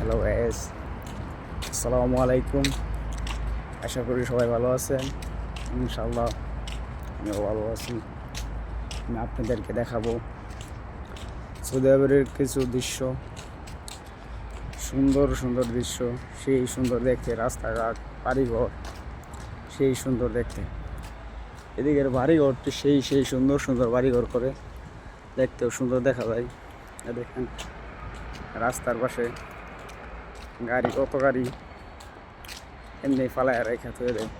Hello guys, আসসালামু আলাইকুম। আশা করি সবাই ভালো আছেন। ইনশাআল্লাহ আমিও ভালো আছি। আমি আপনাদেরকে দেখাবো সৌদি আরবের কিছু দৃশ্য, সুন্দর সুন্দর দৃশ্য, সেই সুন্দর দেখতে। রাস্তাঘাট, বাড়িঘর সেই সুন্দর দেখতে। এদিকের বাড়িঘরটি সেই সুন্দর সুন্দর বাড়িঘর করে, দেখতেও সুন্দর দেখা যায়। দেখেন রাস্তার পাশে গাড়ি, কত গাড়ি এমনি ফালায় রাইখা থুয়ে দেয়,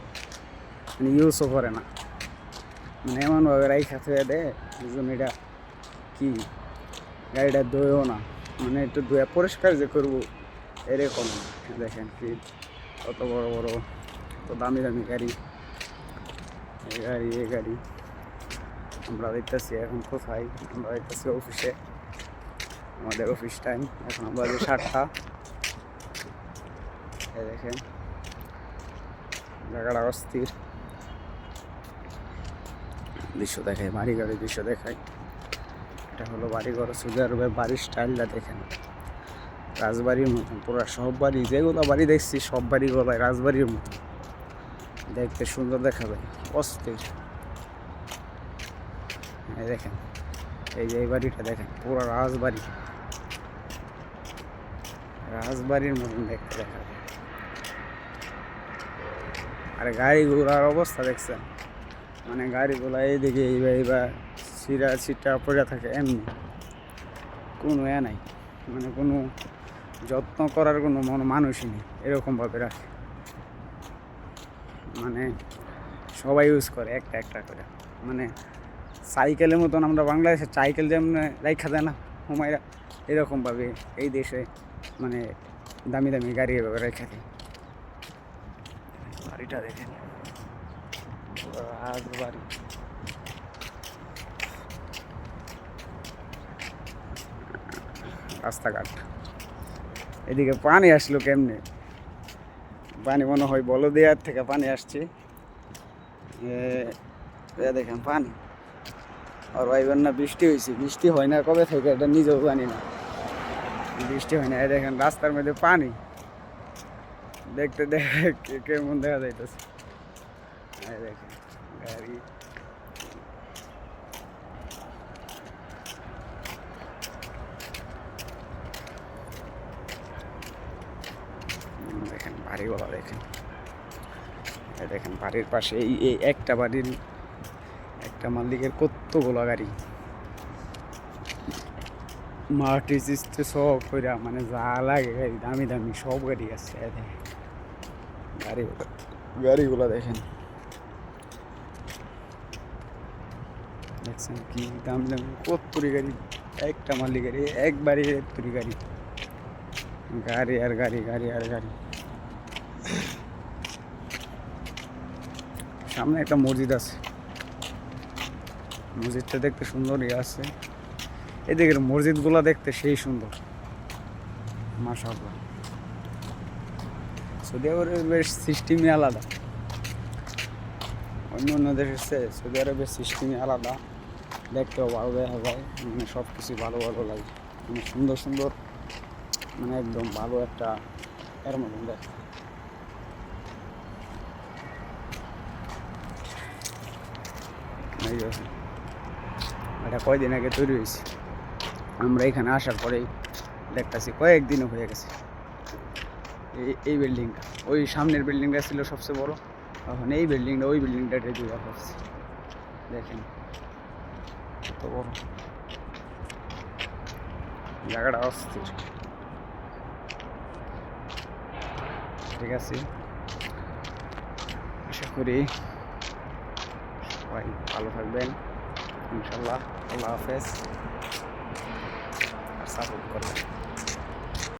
মানে ইউজও করে না, মানে এমনভাবে রাইখা থুয়ে দেয় যেন এটা কি গাড়িটা ধোয়েও না, মানে একটু ধুয়ে পরিষ্কার যে করবো এরকম। দেখেন কি কত বড় বড়, কত দামি দামি গাড়ি। এই গাড়ি আমরা দেখতেছি এখন কোথায়? আমরা দেখতেছি অফিসে, আমাদের অফিস টাইম এখন আমরা 7টা। দেখেন জায়গাটা অস্থির। দৃশ্য দেখায়, বাড়িঘরের দৃশ্য দেখায়। এটা হলো বাড়িঘর। সৌদি আরবের বাড়ির স্টাইলটা দেখেন, রাজবাড়ির মতন পুরো। সব বাড়ি, যেগুলো বাড়ি দেখছি সব বাড়িগুলো রাজবাড়ির মতন দেখতে, সুন্দর দেখা যায়, অস্থির। দেখেন এই যে এই বাড়িটা দেখেন, পুরো রাজবাড়ি, রাজবাড়ির মতন দেখতে দেখা যায়। আর গাড়িগুলোর অবস্থা দেখছেন, মানে গাড়িগুলো এইদিকে এইবার সিটা পড়ে থাকে, এমনি কোনো নাই, মানে কোনো যত্ন করার কোনো মানুষই নেই, এরকমভাবে রাখে। মানে সবাই ইউজ করে একটা একটা করে, মানে সাইকেলের মতন। আমরা বাংলাদেশে সাইকেল যেমন রাইখা দেয় না হুমায়রা, এরকমভাবে এই দেশে মানে দামি দামি গাড়ি এভাবে রেখে দেয়। বাড়িটা দেখেন, রাজবাড়ি। রাস্তাঘাট, এদিকে পানি আসলো কেমনে? পানি মনে হয় বলদিয়ার থেকে পানি আসছে। দেখেন পানি, আর ভাইবেন না বৃষ্টি হয়েছে, বৃষ্টি হয় না কবে থেকে এটা নিজেও জানি না, বৃষ্টি হয় না। দেখেন রাস্তার মধ্যে পানি, দেখতে কেমন দেখা যাইতেছে। দেখেন গাড়ি, দেখেন বাড়িগুলো দেখেন। দেখেন বাড়ির পাশে এই একটা বাড়ির একটা মালিকের কতগুলো গাড়ি, মাটি চিস্তে সব কইরা, মানে যা লাগে গাড়ি, দামি দামি সব গাড়ি আছে। গাড়িগুলো দেখেন, দেখছেন কি দামি দামি কত্তরি গাড়ি। একটা মালিকের এক বাড়ির এত্তরি গাড়ি, গাড়ি আর গাড়ি, গাড়ি আর গাড়ি। সামনে একটা মসজিদ আছে, মসজিদটা দেখতে সুন্দরই আছে। এদিকের মসজিদগুলো দেখতে সেই সুন্দর, মাশাআল্লাহ। সৌদি আরবের সিস্টেমই আলাদা, অন্য অন্য দেশের চেয়ে সৌদি আরবের সিস্টেমই আলাদা। দেখতেও ভালো দেখা যায়, মানে সব কিছু ভালো ভালো লাগে, মানে সুন্দর সুন্দর, মানে একদম ভালো একটা এর মতন দেখতে। এটা কয়দিন আগে তৈরি হয়েছে, আমরা এখানে আসার পরেই দেখতেছি কয়েকদিনও হয়ে গেছে। এই বিল্ডিংটা, ওই সামনের বিল্ডিংটা ছিল সবচেয়ে বড়, এখন এই বিল্ডিংটা ওই বিল্ডিংটা রেডি করছে। দেখেন কত বড়, জায়গাটা অস্থির। ঠিক আছে, আশা করি সবাই ভালো থাকবেন ইনশাল্লাহ। আল্লাহ হাফেজ, আর সাপোর্ট করবেন।